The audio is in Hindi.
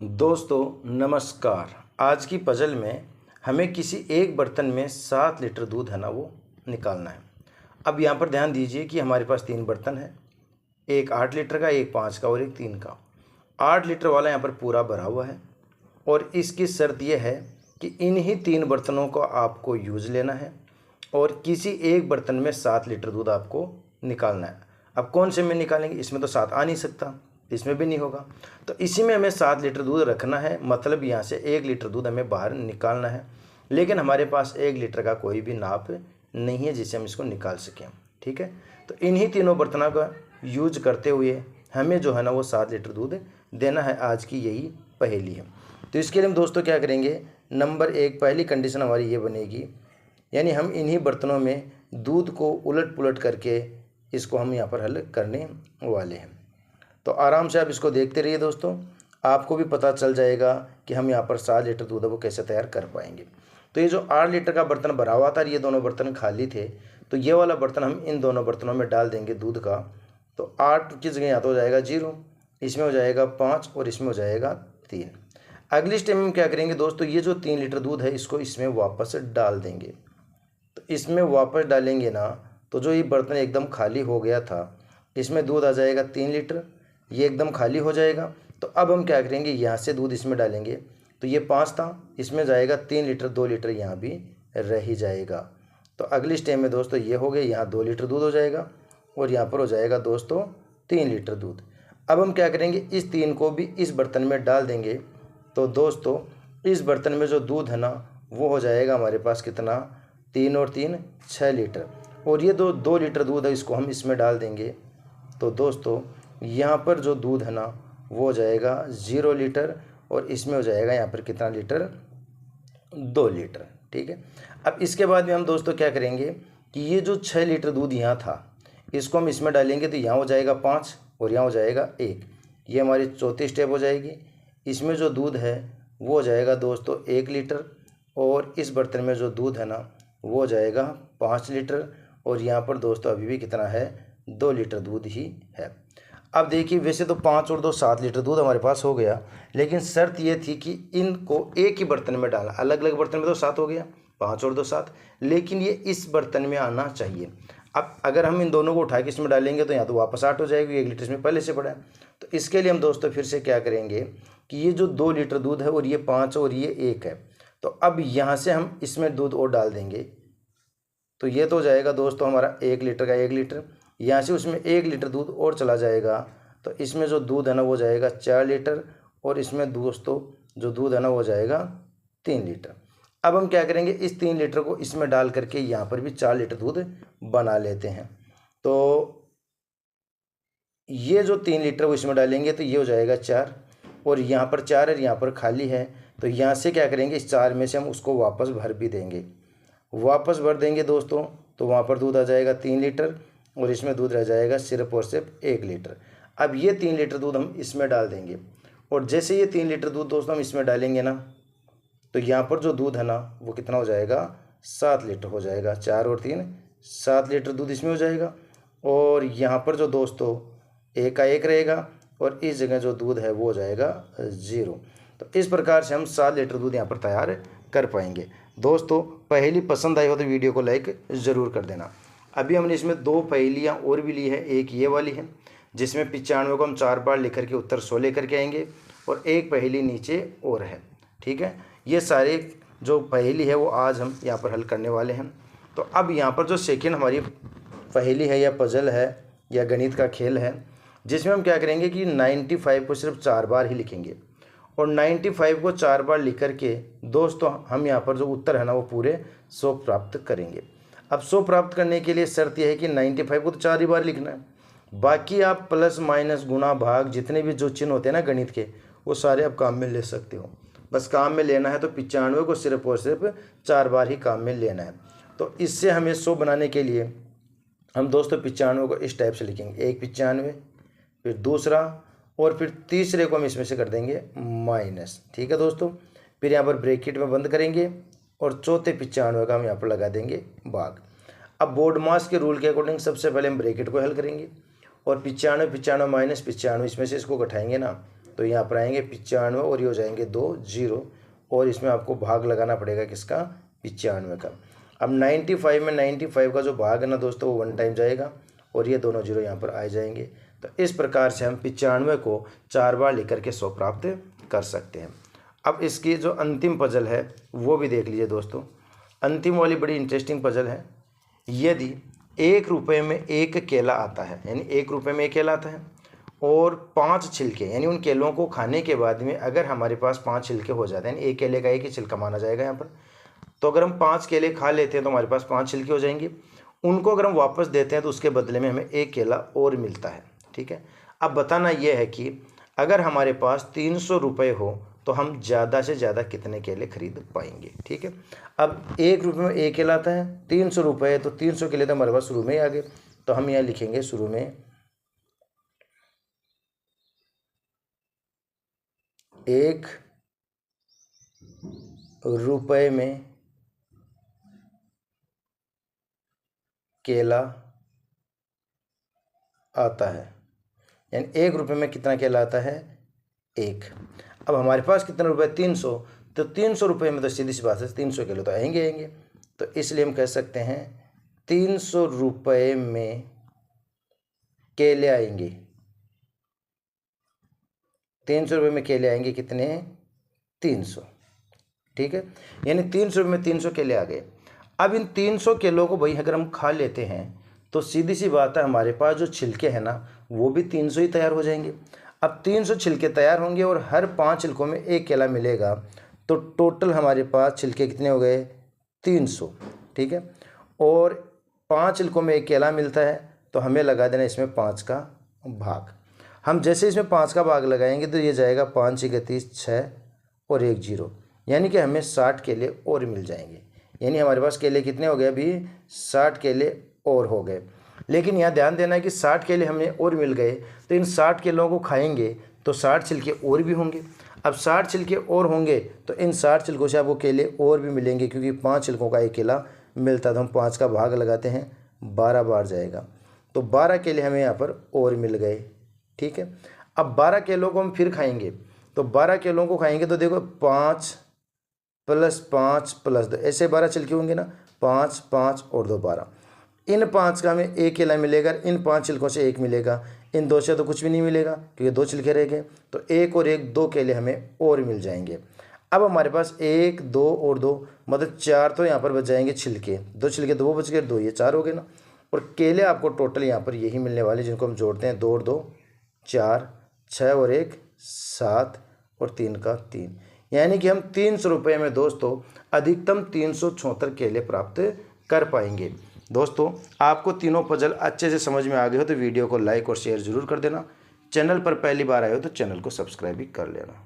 दोस्तों नमस्कार। आज की पजल में हमें किसी एक बर्तन में 7 लीटर दूध है ना वो निकालना है। अब यहाँ पर ध्यान दीजिए कि हमारे पास 3 बर्तन है, एक 8 लीटर का, एक 5 का और एक 3 का। 8 लीटर वाला यहाँ पर पूरा भरा हुआ है और इसकी शर्त यह है कि इन्हीं 3 बर्तनों को आपको यूज़ लेना है और किसी एक बर्तन में 7 लीटर दूध आपको निकालना है। अब कौन से में निकालेंगे, इसमें तो 7 आ नहीं सकता, इसमें भी नहीं होगा, तो इसी में हमें 7 लीटर दूध रखना है। मतलब यहाँ से 1 लीटर दूध हमें बाहर निकालना है, लेकिन हमारे पास 1 लीटर का कोई भी नाप नहीं है जिससे हम इसको निकाल सकें। ठीक है, तो इन्हीं तीनों बर्तनों का यूज करते हुए हमें जो है ना वो 7 लीटर दूध देना है। आज की यही पहेली है। तो इसके लिए हम दोस्तों क्या करेंगे, नंबर 1 पहली कंडीशन हमारी ये बनेगी, यानी हम इन्हीं बर्तनों में दूध को उलट पुलट करके इसको हम यहाँ पर हल करने वाले हैं। तो आराम से आप इसको देखते रहिए दोस्तों, आपको भी पता चल जाएगा कि हम यहाँ पर 7 लीटर दूध है वो कैसे तैयार कर पाएंगे। तो ये जो 8 लीटर का बर्तन भरा हुआ था, ये दोनों बर्तन खाली थे, तो ये वाला बर्तन हम इन दोनों बर्तनों में डाल देंगे दूध का। तो 8 की जगह यहाँ तो हो जाएगा 0, इसमें हो जाएगा 5 और इसमें हो जाएगा 3। अगली स्टेप में हम क्या करेंगे दोस्तों, ये जो 3 लीटर दूध है इसको इसमें वापस डाल देंगे। तो इसमें वापस डालेंगे ना, तो जो ये बर्तन एकदम खाली हो गया था, इसमें दूध आ जाएगा 3 लीटर, ये एकदम खाली हो जाएगा। तो अब हम क्या करेंगे, यहाँ से दूध इसमें डालेंगे, तो ये 5 था, इसमें जाएगा 3 लीटर, 2 लीटर यहाँ भी रह ही जाएगा। तो अगली स्टेप में दोस्तों ये हो गए, यहाँ 2 लीटर दूध हो जाएगा और यहाँ पर हो जाएगा दोस्तों 3 लीटर दूध। अब हम क्या करेंगे, इस 3 को भी इस बर्तन में डाल देंगे। तो दोस्तों इस बर्तन में जो दूध है ना वो हो जाएगा हमारे पास कितना, 3 और 3 6 लीटर, और ये 2 लीटर दूध है इसको हम इसमें डाल देंगे। तो दोस्तों यहाँ पर जो दूध है ना वो हो जाएगा 0 लीटर और इसमें हो जाएगा यहाँ पर कितना लीटर, 2 लीटर। ठीक है, अब इसके बाद में हम दोस्तों क्या करेंगे कि ये जो 6 लीटर दूध यहाँ था इसको हम इसमें डालेंगे, तो यहाँ हो जाएगा 5 और यहाँ हो जाएगा 1। ये हमारी चौथी स्टेप हो जाएगी। इसमें जो दूध है वो हो जाएगा दोस्तों 1 लीटर और इस बर्तन में जो दूध है ना वो हो जाएगा 5 लीटर और यहाँ पर दोस्तों अभी भी कितना है, 2 लीटर दूध ही है। अब देखिए, वैसे तो 5 और 2 7 लीटर दूध हमारे पास हो गया, लेकिन शर्त ये थी कि इनको एक ही बर्तन में डालना। अलग अलग बर्तन में तो 7 हो गया, 5 और 2 7, लेकिन ये इस बर्तन में आना चाहिए। अब अगर हम इन दोनों को उठा के इसमें डालेंगे तो यहाँ तो वापस 8 हो जाएगी, 1 लीटर इसमें पहले से पड़ा है। तो इसके लिए हम दोस्तों फिर से क्या करेंगे कि ये जो 2 लीटर दूध है और ये 5 और ये 1 है, तो अब यहाँ से हम इसमें दूध और डाल देंगे। तो ये तो हो जाएगा दोस्तों हमारा 1 लीटर का 1 लीटर, यहाँ से उसमें 1 लीटर दूध और चला जाएगा, तो इसमें जो दूध है ना वो जाएगा 4 लीटर और इसमें दोस्तों जो दूध है ना वो जाएगा 3 लीटर। अब हम क्या करेंगे, इस 3 लीटर को इसमें डाल करके यहाँ पर भी 4 लीटर दूध बना लेते हैं। तो ये जो 3 लीटर वो इसमें डालेंगे तो ये हो जाएगा 4 और यहाँ पर 4 है, यहाँ पर खाली है, तो यहाँ से क्या करेंगे, इस 4 में से हम उसको वापस भर भी देंगे। वापस भर देंगे दोस्तों तो वहाँ पर दूध आ जाएगा 3 लीटर और इसमें दूध रह जाएगा सिर्फ और सिर्फ 1 लीटर। अब ये 3 लीटर दूध हम इसमें डाल देंगे और जैसे ये 3 लीटर दूध दोस्तों हम इसमें डालेंगे ना, तो यहाँ पर जो दूध है ना वो कितना हो जाएगा, 7 लीटर हो जाएगा। 4 और 3 7 लीटर दूध इसमें हो जाएगा और यहाँ पर जो दोस्तों 1 का 1 रहेगा और इस जगह जो दूध है वो हो जाएगा 0। तो इस प्रकार से हम 7 लीटर दूध यहाँ पर तैयार कर पाएंगे। दोस्तों पहेली पसंद आई हो तो वीडियो को लाइक ज़रूर कर देना। अभी हमने इसमें 2 पहेलियाँ और भी ली है, एक ये वाली है जिसमें 95 को हम 4 बार लिख करके उत्तर 100 लेकर के आएंगे और एक पहेली नीचे और है। ठीक है, ये सारे जो पहेली है वो आज हम यहाँ पर हल करने वाले हैं। तो अब यहाँ पर जो सेकेंड हमारी पहेली है या पजल है या गणित का खेल है, जिसमें हम क्या करेंगे कि 95 को सिर्फ 4 बार ही लिखेंगे और 95 को 4 बार लिख करके दोस्तों हम यहाँ पर जो उत्तर है ना वो पूरे 100 प्राप्त करेंगे। अब 100 प्राप्त करने के लिए शर्त यह है कि 95 को तो 4 ही बार लिखना है, बाकी आप प्लस माइनस गुणा भाग जितने भी जो चिन्ह होते हैं ना गणित के वो सारे आप काम में ले सकते हो। बस काम में लेना है तो 95 को सिर्फ और सिर्फ 4 बार ही काम में लेना है। तो इससे हमें 100 बनाने के लिए हम दोस्तों 95 को इस टाइप से लिखेंगे, एक 95, फिर दूसरा और फिर तीसरे को हम इसमें से कर देंगे माइनस। ठीक है दोस्तों, फिर यहाँ पर ब्रैकेट में बंद करेंगे और चौथे 95 का हम यहाँ पर लगा देंगे भाग। अब बोर्ड मास के रूल के अकॉर्डिंग सबसे पहले हम ब्रैकेट को हल करेंगे और 95 95 माइनस 95 इसमें से इसको घटाएंगे ना तो यहाँ पर आएंगे 95 और ये हो जाएंगे 2 0 और इसमें आपको भाग लगाना पड़ेगा किसका, 95 का। अब 95 में 95 का जो भाग है ना दोस्तों वो 1 टाइम जाएगा और ये दोनों जीरो यहाँ पर आ जाएंगे। तो इस प्रकार से हम 95 को 4 बार लेकर के 100 प्राप्त कर सकते हैं। अब इसकी जो अंतिम पजल है वो भी देख लीजिए दोस्तों। अंतिम वाली बड़ी इंटरेस्टिंग पजल है। यदि 1 रुपये में एक केला आता है, यानी 1 रुपये में एक केला आता है और 5 छिलके, यानी उन केलों को खाने के बाद में अगर हमारे पास 5 छिलके हो जाते हैं, यानी एक केले का एक ही छिलका माना जाएगा यहाँ पर, तो अगर हम 5 केले खा लेते हैं तो हमारे पास 5 छिलके हो जाएंगे। उनको अगर हम वापस देते हैं तो उसके बदले में हमें एक केला और मिलता है। ठीक है, अब बताना यह है कि अगर हमारे पास 300 रुपये हो तो हम ज़्यादा से ज़्यादा कितने केले खरीद पाएंगे। ठीक है, अब 1 रुपये में एक केला आता है, 300 रुपये, तो 300 केले तो हमारे पास शुरू में ही आ गए। तो हम यहाँ लिखेंगे शुरू में 1 रुपये में केला आता है, यानी 1 रुपये में कितना केला आता है, 1। अब हमारे पास कितने रुपए, 300, तो 300 रुपये में तो सीधी सी बात है 300 किलो तो आएंगे। तो इसलिए हम कह सकते हैं 300 रुपये में केले आएंगे। 300 रुपये में केले आएंगे कितने, 300। ठीक है, यानी 300 रुपये में 300 केले आ गए। अब इन 300 केलों को भाई अगर हम खा लेते हैं तो सीधी सी बात है हमारे पास जो छिलके हैं ना वो भी 300 ही तैयार हो जाएंगे। अब 300 छिलके तैयार होंगे और हर 5 छिलकों में एक केला मिलेगा, तो टोटल हमारे पास छिलके कितने हो गए, 300। ठीक है, और 5 छिलकों में एक केला मिलता है तो हमें लगा देना इसमें 5 का भाग। हम जैसे इसमें 5 का भाग लगाएंगे तो ये जाएगा 5 × 30 6 और 1 0, यानी कि हमें 60 केले और मिल जाएंगे। यानी हमारे पास केले कितने हो गए, अभी 60 केले और हो गए। लेकिन यहाँ ध्यान देना है कि 60 केले हमें और मिल गए तो इन 60 केलों को खाएंगे तो 60 छिलके और भी होंगे। अब 60 छिलके और होंगे तो इन 60 छिलकों से आपको केले और भी मिलेंगे, क्योंकि 5 छिलकों का एक केला मिलता है। तो हम 5 का भाग लगाते हैं, 12 बार जाएगा, तो 12 केले हमें यहाँ पर और मिल गए। ठीक है, अब 12 केलों को हम फिर खाएंगे, तो 12 केलों को खाएंगे तो देखो 5 + 5 + 2, ऐसे 12 छिलके होंगे ना, 5 5 और 2 12। इन 5 का हमें एक केला मिलेगा, इन 5 छिलकों से एक मिलेगा, इन 2 से तो कुछ भी नहीं मिलेगा क्योंकि 2 छिलके रह गए, तो 1 और 1 2 केले हमें और मिल जाएंगे। अब हमारे पास 1 2 और 2 मतलब 4 तो यहाँ पर बच जाएंगे छिलके, 2 छिलके 2 बच गए, 2 ये 4 हो गए ना। और केले आपको टोटल यहाँ पर यही मिलने वाले जिनको हम जोड़ते हैं, 2 और 2 4, 6 और 1 7 और 3 का 3, यानी कि हम 300 रुपये में दोस्तों अधिकतम 376 केले प्राप्त कर पाएंगे। दोस्तों आपको तीनों पजल अच्छे से समझ में आ गए हो तो वीडियो को लाइक और शेयर ज़रूर कर देना। चैनल पर पहली बार आए हो तो चैनल को सब्सक्राइब भी कर लेना।